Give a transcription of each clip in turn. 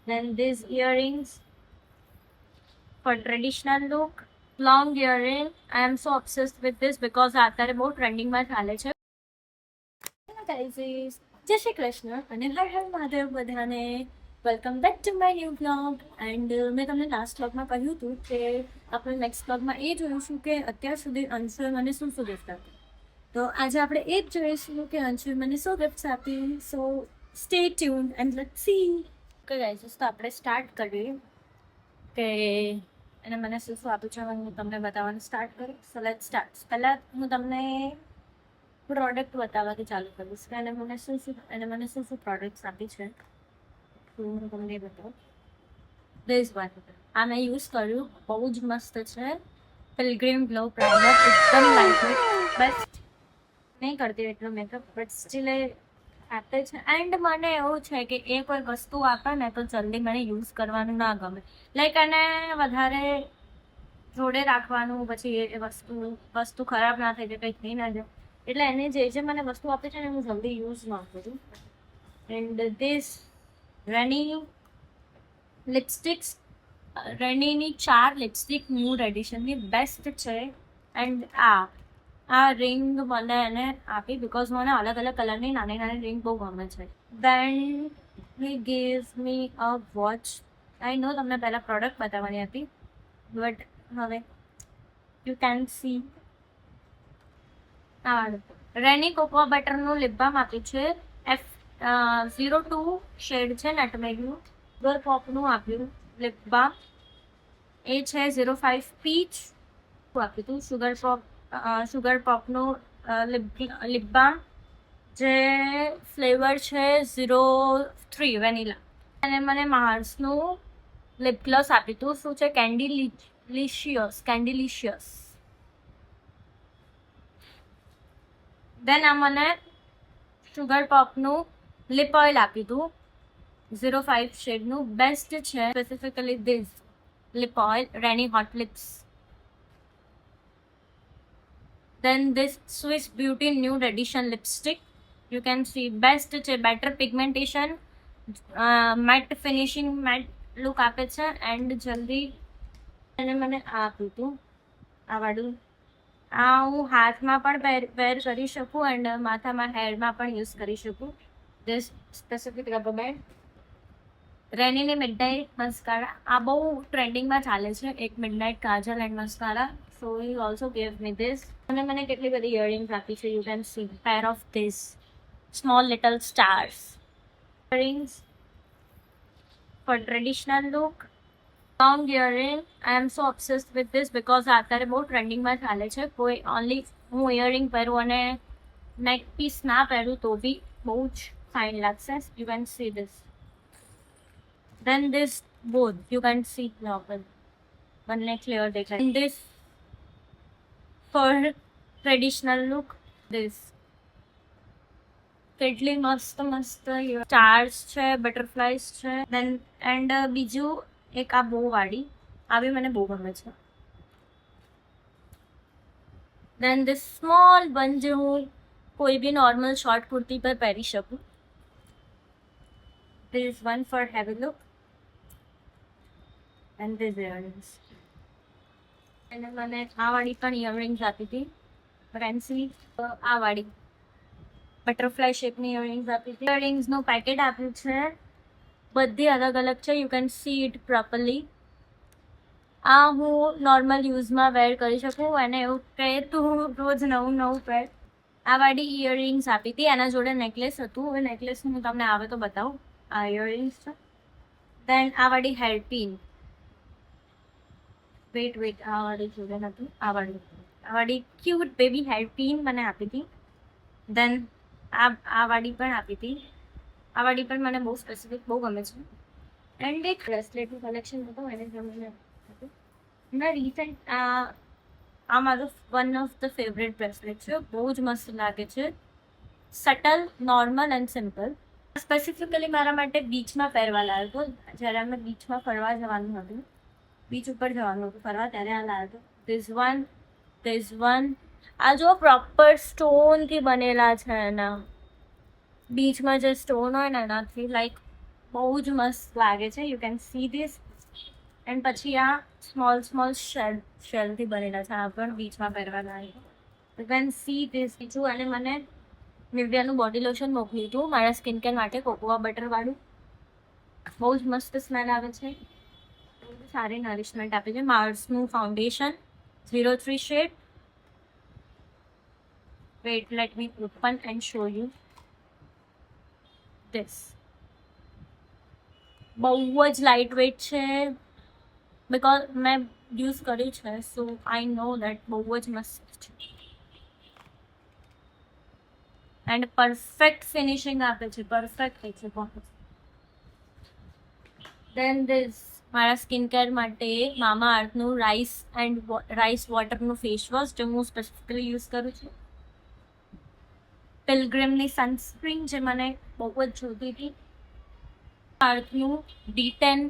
Then these earrings for traditional look. Long earring. I am so obsessed with this because અત્યારે બહુ ટ્રેન્ડિંગમાં ચાલે છે. જય શ્રી કૃષ્ણ અને હર હર મહાદેવ બધાને. Welcome back to my new blog. And મેં તમને લાસ્ટ બ્લોગમાં કહ્યું હતું કે આપણે નેક્સ્ટ બ્લોગમાં એ જોઈશું કે અત્યાર સુધી અંશુએ મને શું શું ગિફ્ટ આપી. તો આજે આપણે એ જ જોઈશું કે અંશુએ મને શું ગિફ્ટ આપી. સો stay tune and let's see. Okay guys, તો આપણે સ્ટાર્ટ કરીએ કે એને મને શું શું આપ્યું છે હું તમને બતાવવાનું સ્ટાર્ટ કરું. So let's start. પહેલાં હું તમને પ્રોડક્ટ બતાવવાથી ચાલુ કરીશ કે એને મને શું શું પ્રોડક્ટ્સ આપી છે હું તમને એ બતાવું. ધીસ વન આ મેં યુઝ કર્યું, બહુ જ મસ્ત છે. પિલગ્રીમ ગ્લો પ્રાઇમર, એકદમ લાઇટવેટ, બેસ્ટ. નહીં કરતી એટલો મેકઅપ બટ સ્ટીલ એ આપે છે. એન્ડ મને એવું છે કે એ કોઈ વસ્તુ આપે ને તો જલ્દી મને યુઝ કરવાનું ના ગમે. લાઈક એને વધારે જોડે રાખવાનું, પછી એ વસ્તુ ખરાબ ના થઈ જાય, કંઈ થઈ ના જાય. એટલે એને જે મને વસ્તુ આપે છે ને હું જલ્દી યુઝ ના કરું. એન્ડ ધીસ રેની લિપસ્ટિક્સ, રેનીની 4 લિપસ્ટિક ન્યૂડ એડિશનની બેસ્ટ છે. એન્ડ આ રિંગ મને એને આપી બિકોઝ મને અલગ અલગ કલરની નાની નાની રિંગ બહુ ગમે છે. દેન હી ગીવ્સ મી અ વોચ. આઈ નો તમને પહેલાં પ્રોડક્ટ બતાવવાની હતી બટ હવે you can see. Renee cocoa બટરનું લિપ બામ આપ્યું છે. F02 શેડ છે નટમેગનું. સુગર પોપનું આપ્યું લિપ બામ, એ છે 05 પીચ આપ્યું હતું. સુગર પોપનું લિપ બામ જે ફ્લેવર છે 03 વેનીલા. અને મને માર્સનું લિપ ગ્લોસ આપ્યું હતું. શું છે? કેન્ડીલિશિયસ. દેન આ મને સુગર પોપનું લિપ ઓઇલ આપ્યું હતું 05 શેડનું, બેસ્ટ છે. Specifically this lip oil Renee hot lips. Then this Swiss beauty nude edition lipstick, you can see, best છે. Better pigmentation, matte finishing, matte look આપે છે. એન્ડ જલ્દી એને મને આ આપ્યું હતું, આ વાળું. આ હું હાથમાં પણ વેર કરી શકું એન્ડ માથામાં હેરમાં પણ યુઝ કરી શકું. This specific rubber band. રેનીની મિડનાઇટ મસ્કારા, આ બહુ ટ્રેન્ડિંગમાં ચાલે છે, એક midnight kajal and mascara. So he also gave me this. અને મને કેટલી બધી ઇયરિંગ્સ આપી છે, you can see pair of this small little stars earrings for traditional look. Long earring. I am so obsessed with this because અત્યારે બહુ ટ્રેન્ડિંગમાં ચાલે છે. કોઈ ઓનલી હું ઇયરિંગ પહેરું અને નેક પીસ ના પહેરું તો બી બહુ જ ફાઇન લાગશે. You can see this. Then this both you can see normal, બંને ક્લિયર દેખાય. This for traditional look. This કેટલી મસ્ત સ્ટાર્સ છે, બટરફ્લાઈઝ છે. દેન એન્ડ બીજું એક આ બહુ વાળી, આ બી મને બહુ ગમે છે. દેન ધીસ સ્મોલ બન જે હું કોઈ બી નોર્મલ શોર્ટ કુર્તી પર પહેરી શકું. This is one for heavy look. And these earrings. અને મને આ વાળી પણ ઇયરિંગ્સ આપી હતી, ફેન્સી. આ વાળી બટરફ્લાય શેપની ઇયરિંગ્સ આપી હતી. ઇયરિંગ્સનું પેકેટ આપ્યું છે, બધી અલગ અલગ છે. You can C it properly. આ હું નોર્મલ યુઝમાં વેર કરી શકું અને એવું કહે તું રોજ નવું પહેર. આ વાળી ઇયરિંગ્સ આપી હતી, એના જોડે નેકલેસ હતું. હવે નેકલેસ હું તમને આવે તો બતાવું. આ ઇયરિંગ્સ છે. દેન આ વાળી હેરપિન, વેટ આ વાળી જોડે નતું, આ વાળી ક્યુટ બેબી હેરપિન મને આપી હતી. દેન આ વાળી પણ આપી હતી. આ વાળી પણ મને બહુ સ્પેસિફિક બહુ ગમે છે. એન્ડ એક બ્રેસલેટનું કલેક્શન હતું, એને મને મેં રિસેન્ટ આ મારું one of the favourite bracelet છે. બહુ જ મસ્ત લાગે છે. Subtle, normal and simple. Specifically મારા માટે બીચમાં પહેરવા લાવ્યો હતો, જ્યારે અમે બીચમાં ફરવા જવાનું હતું, બીચ ઉપર જવાનું હતું ફરવા, ત્યારે આ લાવ્યો હતો. ધીસ વન આ જો પ્રોપર સ્ટોનથી બનેલા છે એના, બીચમાં જે સ્ટોન હોય ને એનાથી લાઈક બહુ જ મસ્ત લાગે છે. You can see this. And પછી આ સ્મોલ શેલથી બનેલા છે. આ પણ બીચમાં પહેરવાના. You can see this. બીજું અને મને નિવ્યાનું બોડી લોશન મોકલ્યું હતું મારા સ્કિન કેર માટે, કોકોઆ બટર વાળું. બહુ જ મસ્ત સ્મેલ આવે છે. સારી નરિશમેન્ટ આપે છે. માર્સનું foundation 03 shade. Wait, let me open and show you this. બહુ જ લાઇટ વેઇટ છે. બિકોઝ મેં યુઝ કર્યું છે, સો આઈ નો દેટ બહુ જ મસ્ત છે. એન્ડ પરફેક્ટ ફિનિશિંગ આપે છે. પરફેક્ટ છે. દેન ધીસ મારા સ્કિન કેર માટે મામા અર્થનું રાઈસ વોટરનું ફેસ વોશ, જે હું સ્પેસિફિકલી યુઝ કરું છું. પિલગ્રીમની સનસ્ક્રીન, જે મને બહુ જ જોતી હતી. અર્થનું D10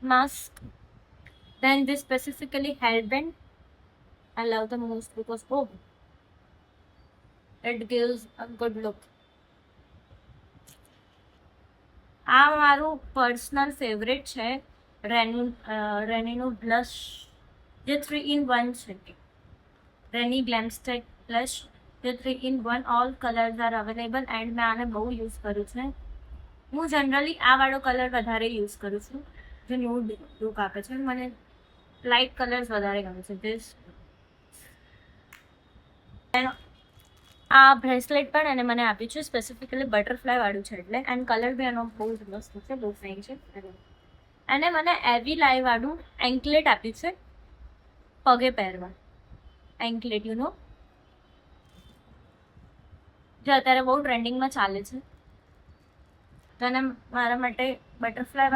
mask. Then this specifically hairband. I love the most because it gives a good look. આ મારું પર્સનલ ફેવરેટ છે. રેનીનું બ્લશ, જે 3 in 1 છે. રેની ગ્લેમસ્ટેક બ્લશ, જે 3 in 1. All colours are available and મેં આને બહુ યુઝ કર્યું છે. હું જનરલી આ વાળો કલર વધારે યુઝ કરું છું, જે ન્યૂડ લુક આપે છે. મને લાઇટ કલર્સ વધારે ગમે છે. ધીસ આ બ્રેસલેટ પણ એને મને આપ્યું છે, સ્પેસિફિકલી બટરફ્લાય વાળું છે એટલે. એન્ડ કલર બી એનો બહુ જ મસ્ત છે, બહુ ફાઇન છે. અને મને એવી લાઈ વાળું એન્કલેટ આપ્યું છે પગે પહેરવા. એન્કલેટ યુ નો, જે અત્યારે બહુ ટ્રેન્ડિંગમાં ચાલે છે. તો એને મારા માટે બટરફ્લાય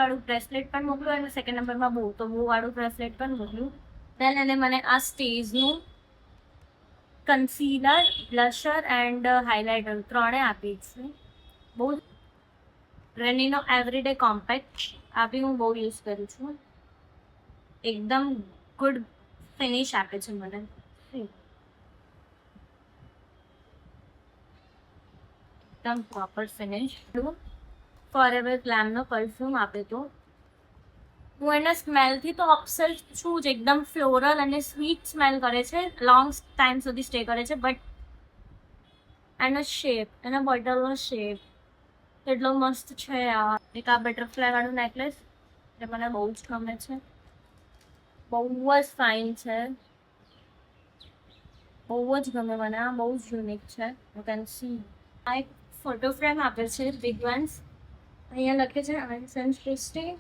વાળું બ્રેસલેટ પણ મોકલ્યું, અને સેકન્ડ નંબરમાં બહુ વાળું બ્રેસલેટ પણ મોકલ્યું. દેન એને મને આ સ્ટેજનું કન્સીલર, બ્લશર એન્ડ હાઇલાઇટર ત્રણેય આપી છે. બહુ રેનીનો એવરીડે કોમ્પેક્ટ આ બી હું બહુ યુઝ કરું છું. એકદમ ગુડ ફિનિશ આપે છે મને. એકદમ પ્રોપર ફિનિશ. ફોરએવર ગ્લેમનો પરફ્યુમ આપે તો હું એના સ્મેલથી તો ઓબ્સેસ્ડ છું જ. એકદમ ફ્લોરલ અને સ્વીટ સ્મેલ કરે છે, લોંગ ટાઈમ સુધી સ્ટે કરે છે. બટ એનો શેપ, એના બોટલનો શેપ એટલો મસ્ત છે. એક આ બટરફ્લાય વાળું નેકલેસ, જે મને બહુ જ ગમે છે. બહુ જ ફાઇન છે, બહુ જ ગમે મને. આ બહુ જ યુનિક છે. You can C. આ એક ફોટો ફ્રેમ આપે છે, બિગ વન્સ. અહીંયા લખે છે અનસેન્સ ક્રિસ્ટી.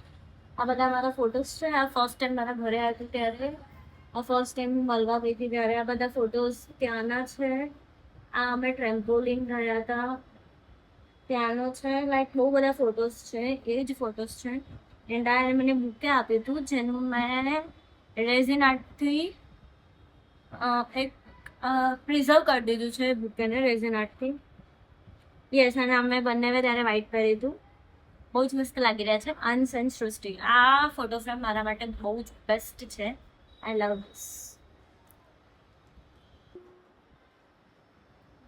આ બધા મારા ફોટોઝ છે. આ ફર્સ્ટ ટાઈમ મારા ઘરે આવી ત્યારે, આ ફર્સ્ટ ટાઈમ મળવા ગઈ હતી ત્યારે આ બધા ફોટોઝ ત્યાંના છે. આ અમે ટ્રેમ્પોલિન ગયા હતા ત્યાંનો છે. લાઈક બહુ બધા ફોટોઝ છે, એ જ ફોટોઝ છે. એન્ડ આ મને બુકે આપ્યું હતું, જેનું મેં રેઝિન આર્ટથી એક પ્રિઝર્વ કરી દીધું છે બુકેને, રેઝિન આર્ટથી. યસ. અને અમે બંને ત્યારે વ્હાઇટ પહેર્યું હતું. બહુ જ મસ્ત લાગી રહ્યા છે. અનસન સૃષ્ટિ. આ ફોટો ફ્રેમ મારા માટે બહુ જ બેસ્ટ છે. આઈ લવ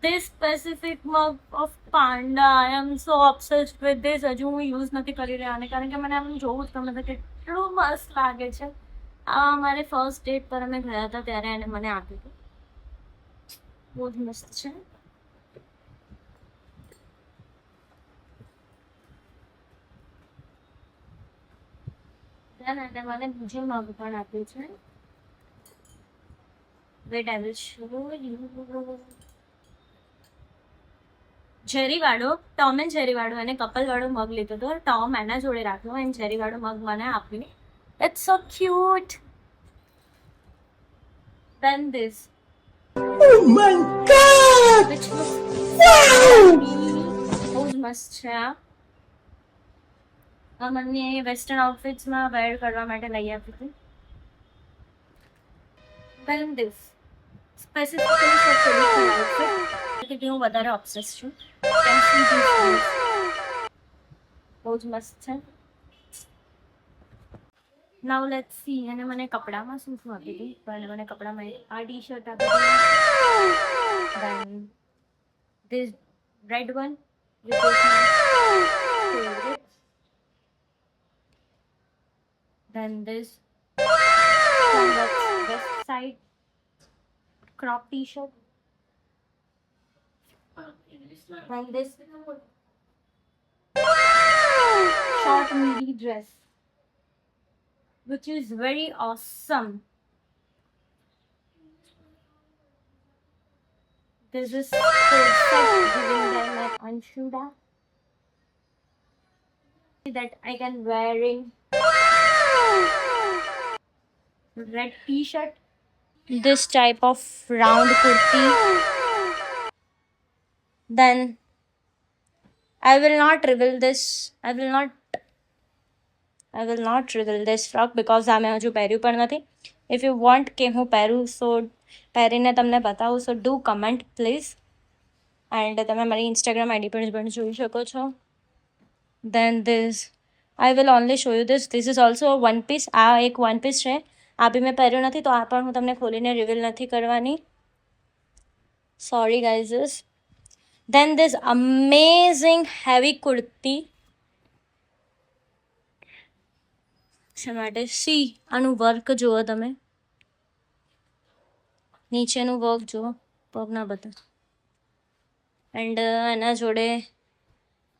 this specific mug of panda. I am so obsessed with this. હજુ હું યુઝ નથી કરી રહ્યા, કારણ કે મને આમ જોવું જ ગમે છે. કેટલું મસ્ત લાગે છે. આ અમારે ફર્સ્ટ ડેટ પર અમે ગયા હતા ત્યારે એને મને આપ્યું હતું. બહુ જ મસ્ત છે. અને મને બીજું મગ પણ આપ્યું છે. Wait, I will show you. Jerry વાળો, ટોમ એન્ડ જેરી વાળો અને કપલ વાળો મગ લીધો હતો. ટોમ એના જોડે રાખ્યો એન્ડ જેરી વાળો મગ મને આપ્યું. It's so cute. Then this. Oh my god! Which looks બહુ જ મસ્ત છે. આ મને વેસ્ટર્ન આઉટફિટ્સમાં વેર કરવા માટે લઈ આપી હતી. Then this. Specifically for traditional outfit. હું વધારે ઓબ્સેસ છું. બહુ જ મસ્ત છે. નાઉ લેટ્સ સી. અને મને કપડામાં શું આપી હતી, પણ મને કપડામાં આ ટી-શર્ટ આપી હતી. Then this red one with Then this from west side crop t-shirt. And this short midi dress, which is very awesome. This is set given by my Anshuda that I can wearing red t-shirt, this type of round kurti. Then I will not reveal this. I will not reveal this frock because આમે હજુ પહેર્યું પણ નથી. If you want કે હું પહેરું સો પહેરીને તમને બતાવું સો ડુ કમેન્ટ પ્લીઝ. એન્ડ તમે મારી ઇન્સ્ટાગ્રામ આઈડી પર પણ જોઈ શકો છો. Then this I will only show you this. This is also a one piece. આ એક one piece છે. આ બી મેં પહેર્યું નથી તો આ પણ હું તમને ખોલીને રિવીલ નથી કરવાની. Sorry guys. Then this amazing heavy kurti છે માટે સી આનું વર્ક જુઓ તમે, નીચેનું વર્ક જુઓ, પગના બધા. એન્ડ એના જોડે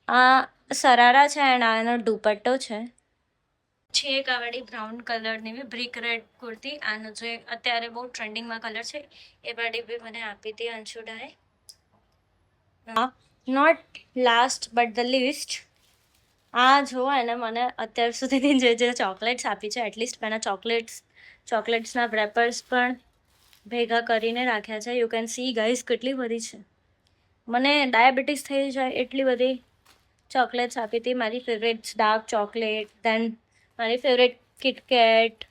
આ સરારા છે એન્ડ આ એનો દુપટ્ટો છે એક આ વાળી બ્રાઉન કલરની બી બ્રિક રેડ કુર્તી. આનો જે અત્યારે બહુ ટ્રેન્ડિંગમાં કલર છે એ વાળી બી મને આપી હતી અંશુડાએ. Not last but the least, આ જો એને મને અત્યાર સુધીની જે ચોકલેટ્સ આપી છે એટલીસ્ટ એના ચોકલેટ્સના રેપર્સ પણ ભેગા કરીને રાખ્યા છે. યુ કેન સી ગાઈઝ કેટલી બધી છે. મને ડાયાબિટીસ થઈ જાય એટલી બધી ચોકલેટ્સ આપી હતી. મારી ફેવરેટ ડાર્ક ચોકલેટ, દેન મારી ફેવરેટ કિટકેટ,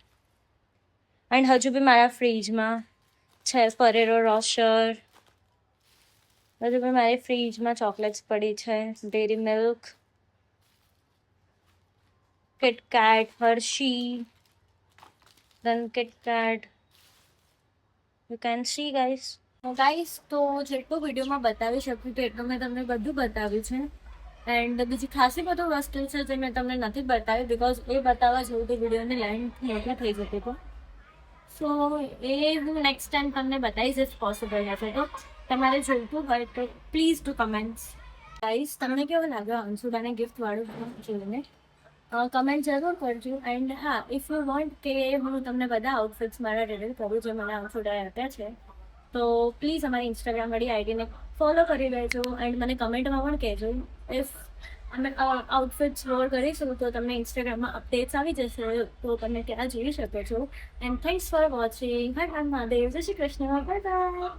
એન્ડ હજુ બી મારા ફ્રીજમાં છે ફરેરો રોશર. હજુ બી મારી ફ્રીજમાં ચોકલેટ્સ પડી છે, Dairy Milk, KitKat, Hershey, then KitKat. You can see guys. તો જેટલું વિડીયોમાં બતાવી શકું તેટલું મેં તમને બધું બતાવ્યું છે. એન્ડ બીજી ખાસી બધું વસ્તુ છે જે મેં તમને નથી બતાવી બિકોઝ એ બતાવવા જેવું તો વિડીયોની લેન્થ મોટી થઈ જતી હતી. સો એ હું નેક્સ્ટ ટાઈમ તમને બતાવીશ ઇફ પોસિબલ હશે તો. તમારે જોઈતું હોય તો પ્લીઝ ટુ કમેન્ટ્સ. ગાઈઝ તમને કેવું લાગ્યો અંશુડાને ગિફ્ટવાળું જોઈને કમેન્ટ જરૂર કરજો. એન્ડ હા, ઇફ યુ વોન્ટ કે હું તમને બધા આઉટફિટ્સ મારા રિવીલ કરું જે મને અંશુડાએ આપ્યા છે તો પ્લીઝ અમારી ઇન્સ્ટાગ્રામવાળી આઈડીને ફોલો કરી લેજો. એન્ડ મને કમેન્ટમાં પણ કહેજો. ઇફ અમે આઉટફિટ્સ રોલ કરીશું તો તમને ઇન્સ્ટાગ્રામમાં અપડેટ્સ આવી જશે તો તમે ત્યાં જોઈ શકો છો. And thanks for watching. Har Har Mahadev. જય શ્રી કૃષ્ણ. Bye bye.